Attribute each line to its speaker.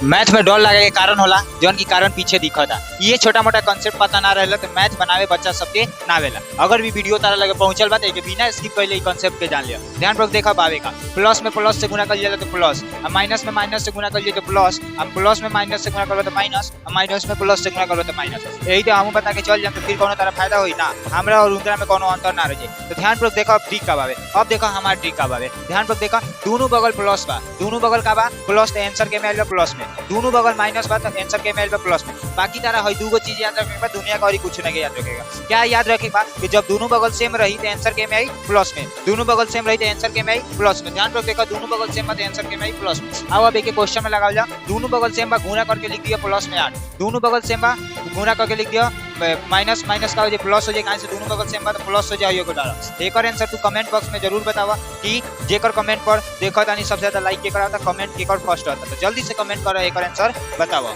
Speaker 1: Math में डर लगे के कारण होला जौन की कारण पीछे दिखा था। ये छोटा मोटा कॉन्सेप्ट पता ना रहला तो मैथ बनावे बच्चा सबके ना आवेला। अगर भी वीडियो तारा लगे पहुंचल बा तो बिना स्किप पहले कॉन्सेप्ट के जान लिया। ध्यान रख देखा बावे का प्लस में प्लस से गुना कर लिया तो प्लस, माइनस में माइनस से गुना कर लिया तो प्लस, हम प्लस में माइनस से गुना करबो तो माइनस, माइनस में प्लस से गुना करबो तो माइनस। यही तो हम बता के चल जाए तो फिर कोनो तरह फायदा होई ना, हमरा और उनका में कोनो अंतर ना रहे। तो ध्यान रख देखा ट्रिक का बावे। अब देखा हमारा ट्रिक का बावे। ध्यान रख देखा दोनों बगल प्लस बा, दोनों बगल का बा प्लस तो आंसर के में आइल प्लस में, दोनों बगल माइनस बा तो आंसर के में आइल प्लस में। बाकी तारा है दूगो चीज याद रखेगा, दुनिया का और कुछ नहीं याद रखेगा। क्या याद रखेगा कि जब दोनों बगल सेम रही तो आंसर के में आई प्लस में, दोनों बगल सेम रही तो आंसर के में आई प्लस में। ध्यान रख देखा दोनों बगल सेम बा तो आंसर के में आई प्लस में। आओ अब एक क्वेश्चन में लगाओ जा, दोनों बगल सेम बा गुणा करके लिख दिया प्लस में 8, दोनों बगल सेम बा गुणा करके लिख दिया माइनस माइनस का हो जाए प्लस हो जाए, कहां से दोनों बगल सेम बा तो प्लस हो जाए। को डाला एक और आंसर तू कमेंट बॉक्स में जरूर बतावा कि जेकर कमेंट पर देखा तानी सबसे ज्यादा लाइक के करा था, कमेंट के कर फर्स्ट आता तो जल्दी से कमेंट करो एक और आंसर बतावा।